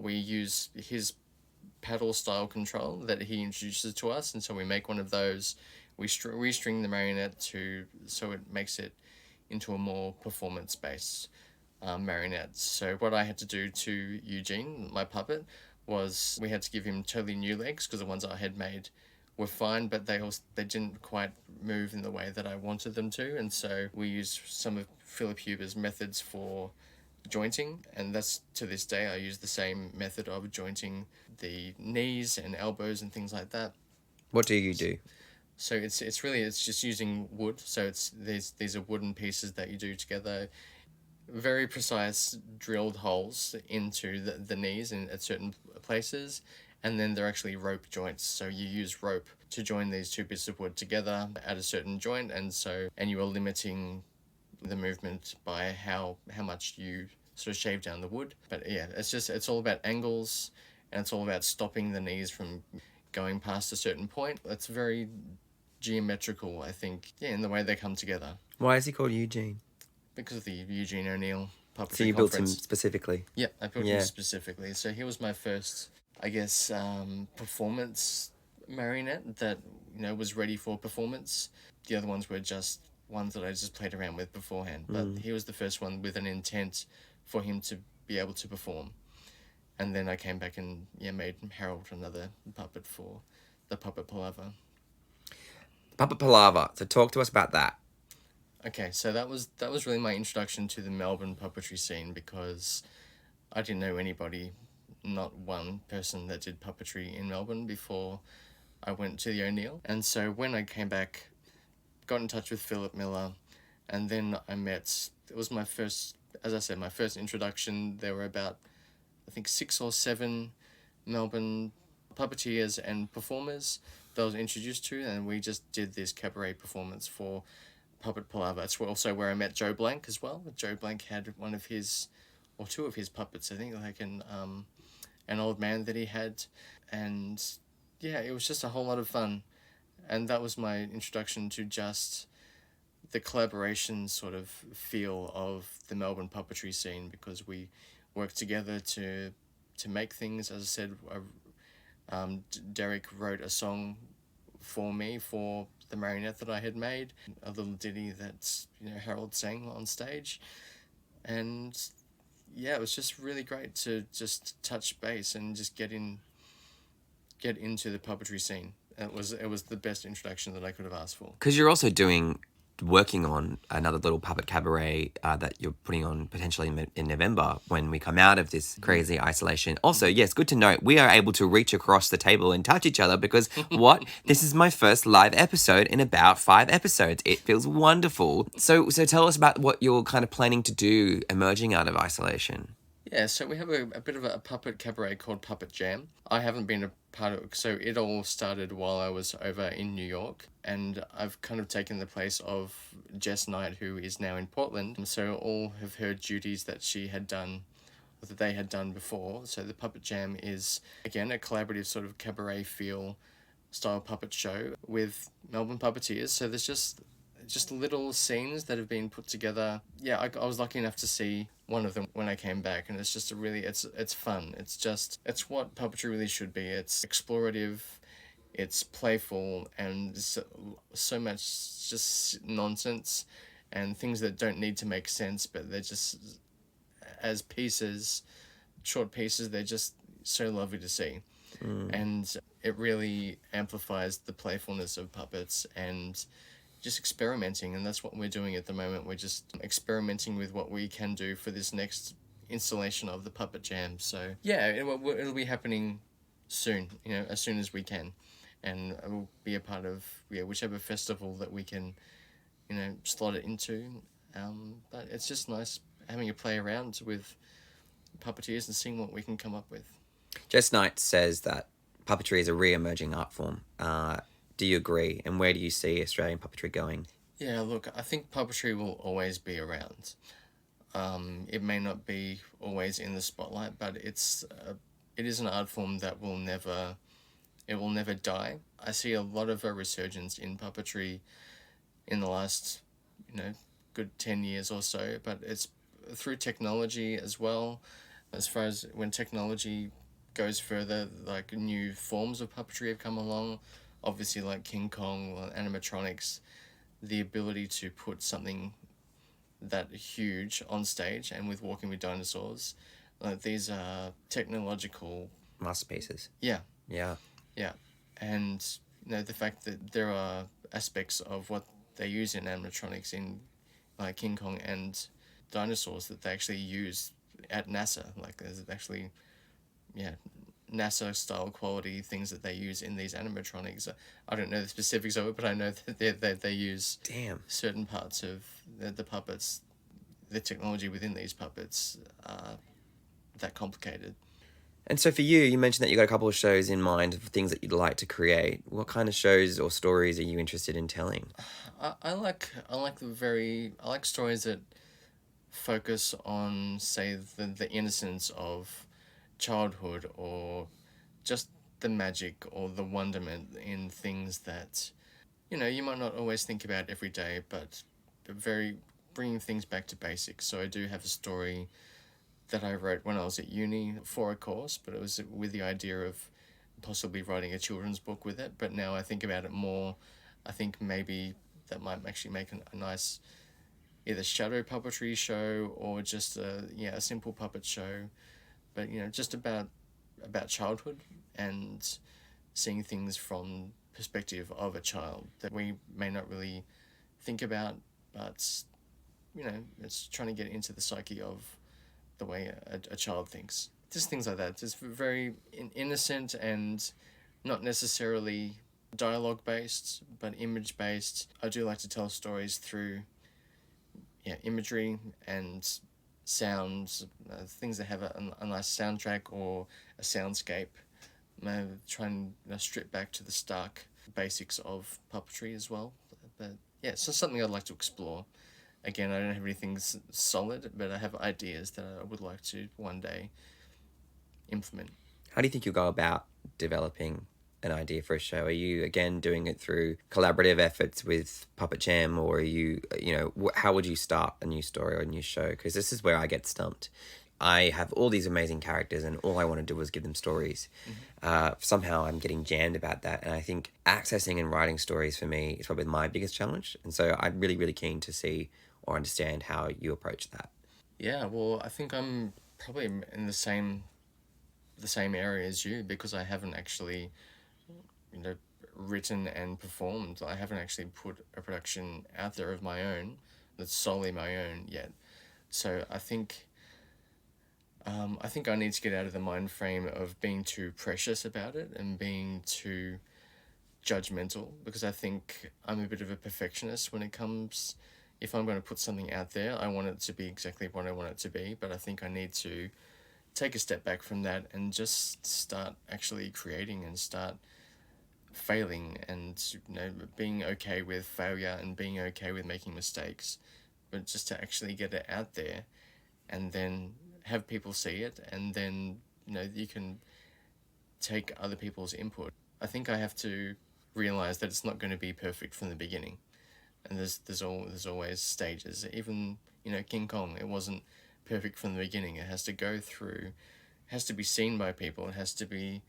We use his paddle style control that he introduces to us, and so we make one of those. We restring the marionette so it makes it into a more performance-based marionette. So what I had to do to Eugene, my puppet, was we had to give him totally new legs, because the ones I had made were fine, but they didn't quite move in the way that I wanted them to, and so we used some of Philip Huber's methods for jointing, and that's, to this day, I use the same method of jointing the knees and elbows and things like that. What do you do? So it's just using wood. So these are wooden pieces that you do together, very precise drilled holes into the knees at certain places, and then they're actually rope joints. So you use rope to join these two bits of wood together at a certain joint, and you are limiting the movement by how much you sort of shave down the wood. But yeah, it's all about angles, and it's all about stopping the knees from going past a certain point. It's very geometrical, I think, in the way they come together. Why is he called Eugene? Because of the Eugene O'Neill Puppetry Conference. So you built him specifically? Yeah, I built him specifically. So he was my first, I guess, performance marionette that, was ready for performance. The other ones were just ones that I just played around with beforehand. But he was the first one with an intent for him to be able to perform. And then I came back and made Harold another puppet for the Puppet Palaver. Puppet Palaver. So talk to us about that. Okay, so that was really my introduction to the Melbourne puppetry scene, because I didn't know anybody, not one person that did puppetry in Melbourne before I went to the O'Neill. And so when I came back, got in touch with Philip Miller, and then it was my first, as I said, my first introduction. There were about, I think, 6 or 7 Melbourne puppeteers and performers that I was introduced to, and we just did this cabaret performance for Puppet Palaver. It's also where I met Joe Blank as well. Joe Blank had one of his, or 2 of his puppets, I think, like an old man that he had, and yeah, it was just a whole lot of fun. And that was my introduction to just the collaboration sort of feel of the Melbourne puppetry scene, because we worked together to make things. As I said, Derek wrote a song for me for the marionette that I had made, a little ditty that Harold sang on stage, and yeah, it was just really great to just touch base and just get into the puppetry scene. It was the best introduction that I could have asked for. Because you're also working on another little puppet cabaret that you're putting on potentially in November when we come out of this crazy isolation. Also, yes, good to know we are able to reach across the table and touch each other, because this is my first live episode in about 5 episodes. It feels wonderful. So tell us about what you're kind of planning to do emerging out of isolation. Yeah, so we have a bit of a puppet cabaret called Puppet Jam. I haven't been a part of it, so it all started while I was over in New York, and I've kind of taken the place of Jess Knight, who is now in Portland. So all have heard duties that she had done, or that they had done before. So the Puppet Jam is, again, a collaborative sort of cabaret feel style puppet show with Melbourne puppeteers. So there's just little scenes that have been put together. Yeah, I was lucky enough to see one of them when I came back, and it's just it's fun. It's what puppetry really should be. It's explorative, it's playful, and so much just nonsense and things that don't need to make sense, but they're just, as pieces, short pieces, they're just so lovely to see. And it really amplifies the playfulness of puppets and just experimenting, and that's what we're doing at the moment. We're just experimenting with what we can do for this next installation of the Puppet Jam. So yeah, it'll be happening soon, as soon as we can, and we'll be a part of whichever festival that we can slot it into. But it's just nice having a play around with puppeteers and seeing what we can come up with. Jess Knight says that puppetry is a re-emerging art form. Do you agree? And where do you see Australian puppetry going? Yeah, look, I think puppetry will always be around. It may not be always in the spotlight, but it is an art form that will never die. I see a lot of a resurgence in puppetry in the last, good 10 years or so, but it's through technology as well. As far as when technology goes further, like new forms of puppetry have come along, obviously like King Kong, animatronics, the ability to put something that huge on stage, and with Walking with Dinosaurs, these are technological Masterpieces. Yeah, Yeah. and the fact that there are aspects of what they use in animatronics in like King Kong and Dinosaurs that they actually use at NASA. Like there's actually, NASA style quality things that they use in these animatronics. I don't know the specifics of it, but I know that they use certain parts of the puppets, the technology within these puppets are that complicated. And so for you, you mentioned that you got a couple of shows in mind of things that you'd like to create. What kind of shows or stories are you interested in telling? I like stories that focus on, say, the innocence of childhood, or just the magic or the wonderment in things that you might not always think about every day, but very bringing things back to basics. So I do have a story that I wrote when I was at uni for a course, but it was with the idea of possibly writing a children's book with it. But now I think about it more, I think maybe that might actually make a nice either shadow puppetry show or just a simple puppet show, but just about childhood and seeing things from perspective of a child that we may not really think about, but it's trying to get into the psyche of the way a child thinks. Just things like that. It's very innocent and not necessarily dialogue based, but image based. I do like to tell stories through imagery and sounds, things that have a nice soundtrack or a soundscape. Try and strip back to the stark basics of puppetry as well. But so something I'd like to explore. Again, I don't have anything solid, but I have ideas that I would like to one day implement. How do you think you'll go about developing an idea for a show? Are you, again, doing it through collaborative efforts with Puppet Jam, or are you, how would you start a new story or a new show? Because this is where I get stumped. I have all these amazing characters and all I want to do is give them stories. Somehow I'm getting jammed about that. And I think accessing and writing stories for me is probably my biggest challenge. And so I'm really, really keen to see or understand how you approach that. Yeah, well, I think I'm probably in the same area as you, because I haven't actually, written and performed. I haven't actually put a production out there of my own that's solely my own yet. So I think I need to get out of the mind frame of being too precious about it and being too judgmental, because I think I'm a bit of a perfectionist when it comes. If I'm going to put something out there, I want it to be exactly what I want it to be, but I think I need to take a step back from that and just start actually creating and start failing and being okay with failure and being okay with making mistakes, but just to actually get it out there and then have people see it, and then you can take other people's input. I think I have to realize that it's not going to be perfect from the beginning, and there's always stages. Even King Kong, it wasn't perfect from the beginning. It has to go through, has to be seen by people. It has to be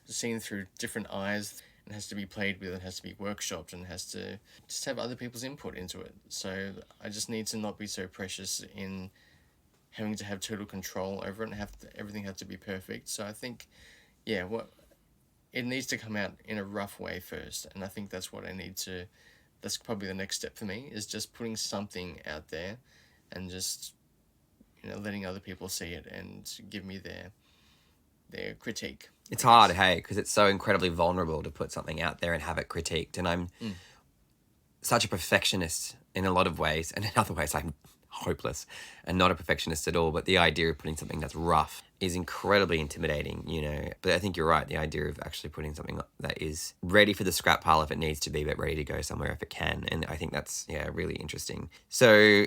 seen through different eyes. It has to be played with. It has to be workshopped, and has to just have other people's input into it. So I just need to not be so precious in having to have total control over it and everything has to be perfect. So I think, it needs to come out in a rough way first, and I think that's what I need to. That's probably the next step for me, is just putting something out there, and just letting other people see it and give me their critique. It's hard, hey, because it's so incredibly vulnerable to put something out there and have it critiqued. And I'm such a perfectionist in a lot of ways, and in other ways I'm hopeless and not a perfectionist at all, but the idea of putting something that's rough is incredibly intimidating, you know. But I think you're right, the idea of actually putting something that is ready for the scrap pile if it needs to be, but ready to go somewhere if it can. And I think that's, really interesting. So,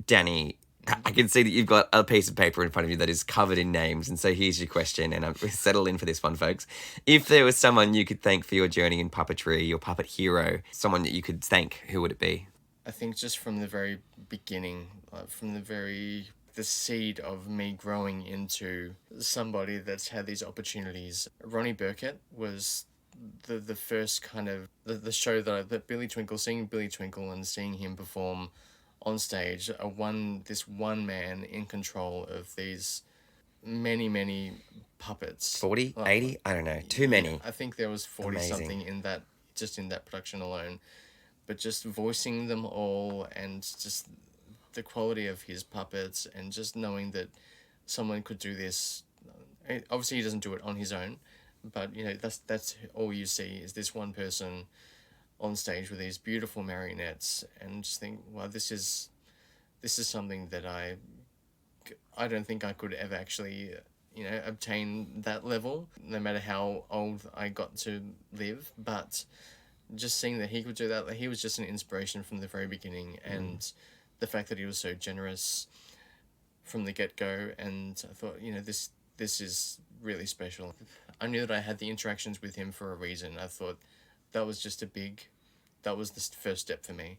Danny, I can see that you've got a piece of paper in front of you that is covered in names. And so here's your question, and settle in for this one, folks. If there was someone you could thank for your journey in puppetry, your puppet hero, someone that you could thank, who would it be? I think just from the very beginning, from the seed of me growing into somebody that's had these opportunities, Ronnie Burkett was the first kind of the show that Billy Twinkle, seeing Billy Twinkle and seeing him perform on stage, this one man in control of these many puppets. 40, 80? I don't know. Too many. I think there was 40 Amazing. something in that production alone. But just voicing them all and just the quality of his puppets and just knowing that someone could do this. Obviously he doesn't do it on his own, but that's all you see is this one person on stage with these beautiful marionettes, and just think, wow, this is something that I don't think I could ever actually obtain that level, no matter how old I got to live. But just seeing that he could do that, he was just an inspiration from the very beginning, and the fact that he was so generous from the get-go, and I thought, this is really special. I knew that I had the interactions with him for a reason. I thought that was the first step for me.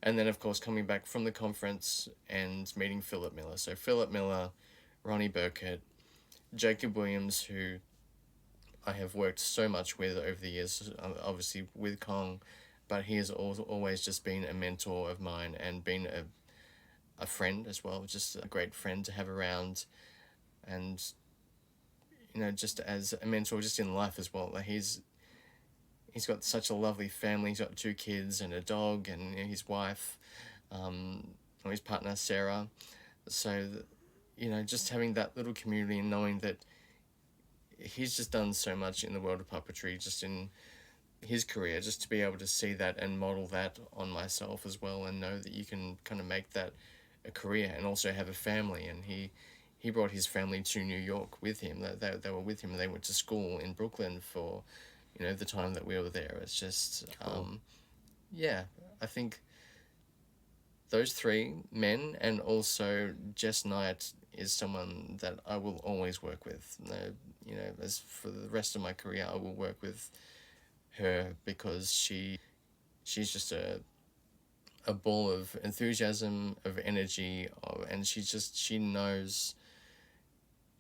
And then, of course, coming back from the conference and meeting Philip Miller. So Philip Miller, Ronnie Burkett, Jacob Williams, who I have worked so much with over the years, obviously with Kong, but he has always just been a mentor of mine and been a friend as well, just a great friend to have around, and just as a mentor just in life as well. Like he's got such a lovely family. He's got 2 kids and a dog, and his wife, his partner Sarah. So just having that little community and knowing that he's just done so much in the world of puppetry, just in his career, just to be able to see that and model that on myself as well, and know that you can kind of make that a career and also have a family. And he brought his family to New York with him. They were with him, and they went to school in Brooklyn for the time that we were there. It's just cool. I think those 3 men, and also Jess Knight is someone that I will always work with. As for the rest of my career, I will work with her because she's just a ball of enthusiasm, of energy, and she knows.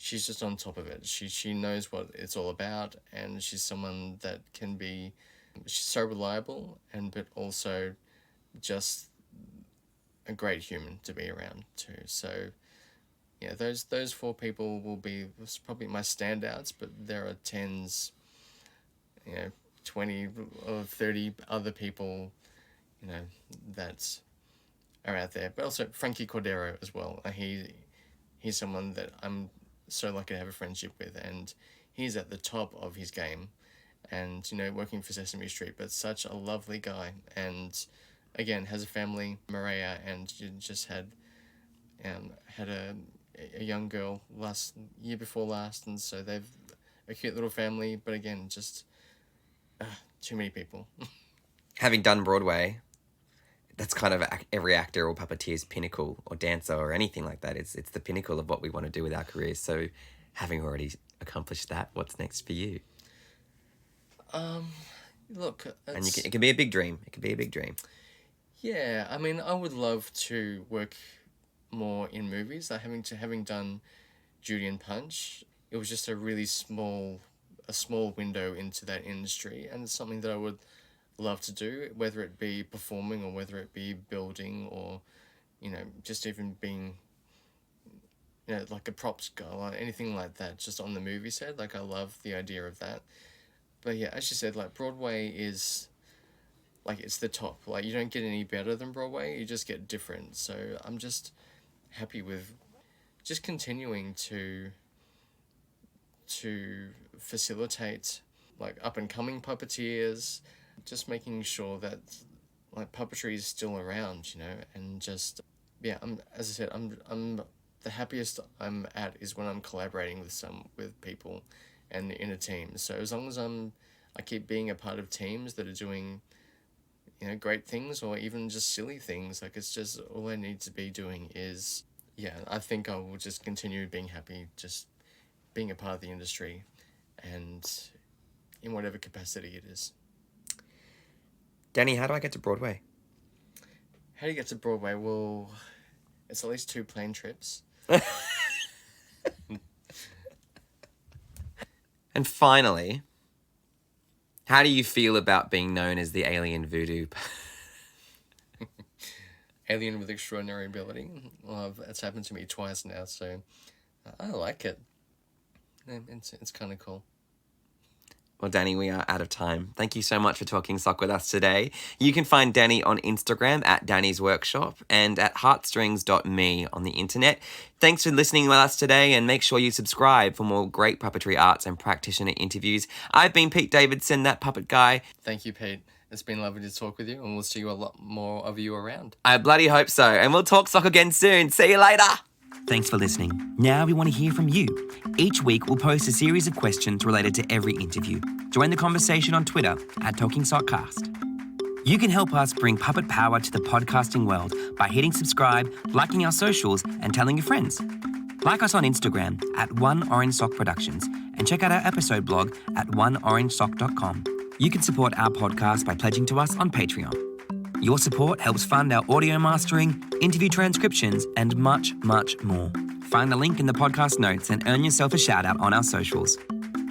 She's just on top of it. She knows what it's all about, and she's someone that she's so reliable, but also just a great human to be around too. So those 4 people will be probably my standouts, but there are 20 or 30 other people, that are out there. But also Frankie Cordero as well. He's someone that I'm so lucky to have a friendship with, and he's at the top of his game, and working for Sesame Street, but such a lovely guy, and again has a family, Maria, and just had a young girl year before last, and so they've a cute little family. But again, just too many people. Having done Broadway, that's kind of every actor or puppeteer's pinnacle, or dancer or anything like that. It's the pinnacle of what we want to do with our careers. So having already accomplished that, what's next for you? Look, and it can be a big dream. It can be a big dream. Yeah, I mean, I would love to work more in movies. Having done Judy and Punch, it was just a really small window into that industry, and it's something that I would love to do, whether it be performing or whether it be building, or just even being like a props guy or anything like that, just on the movie set. Like, I love the idea of that. But yeah, as you said, like, Broadway is like, it's the top. Like, you don't get any better than Broadway, you just get different. So I'm just happy with just continuing to facilitate like up and coming puppeteers, just making sure that like puppetry is still around, and just yeah, as I said, I'm the happiest I'm at is when I'm collaborating with people and in a team. So as long as I keep being a part of teams that are doing, great things or even just silly things, like it's just all I need to be doing is, I think I will just continue being happy, just being a part of the industry and in whatever capacity it is. Danny, how do I get to Broadway? How do you get to Broadway? Well, it's at least 2 plane trips. And finally, how do you feel about being known as the alien voodoo? Alien with extraordinary ability. Well, it's happened to me twice now, so I like it. It's kind of cool. Well, Danny, we are out of time. Thank you so much for talking sock with us today. You can find Danny on Instagram at Danny's Workshop and at heartstrings.me on the internet. Thanks for listening with us today, and make sure you subscribe for more great puppetry arts and practitioner interviews. I've been Pete Davidson, that puppet guy. Thank you, Pete. It's been lovely to talk with you, and we'll see you a lot more of you around. I bloody hope so, and we'll talk sock again soon. See you later. Thanks for listening. Now we want to hear from you. Each week we'll post a series of questions related to every interview. Join the conversation on Twitter at TalkingSockcast. You can help us bring puppet power to the podcasting world by hitting subscribe, liking our socials, and telling your friends. Like us on Instagram at One Orange Sock Productions, and check out our episode blog at oneorangesock.com. You can support our podcast by pledging to us on Patreon. Your support helps fund our audio mastering, interview transcriptions, and much, much more. Find the link in the podcast notes and earn yourself a shout out on our socials.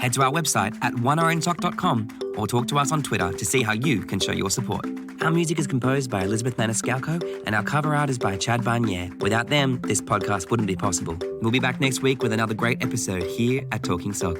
Head to our website at oneorangesock.com or talk to us on Twitter to see how you can show your support. Our music is composed by Elizabeth Maniscalco and our cover art is by Chad Barnier. Without them, this podcast wouldn't be possible. We'll be back next week with another great episode here at Talking Sock.